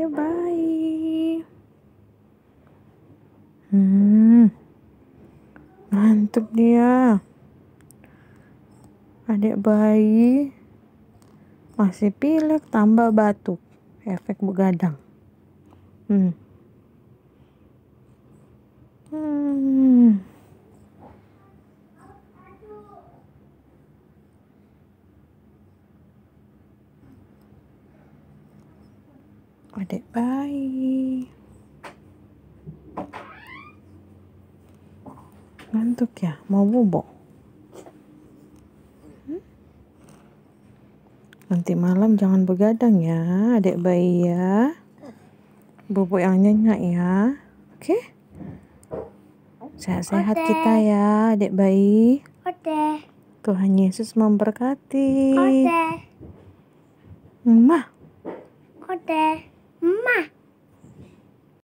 Adek bayi. Ngantuk dia. Adek bayi masih pilek tambah batuk. Efek begadang. Adek bayi. Ngantuk ya? Mau bobo? Nanti malam jangan begadang ya, adek bayi ya. Bobo yang nyenyak ya. Oke? Sehat-sehat kita ya, adek bayi. Tuhan Yesus memberkati. Oke. Mah.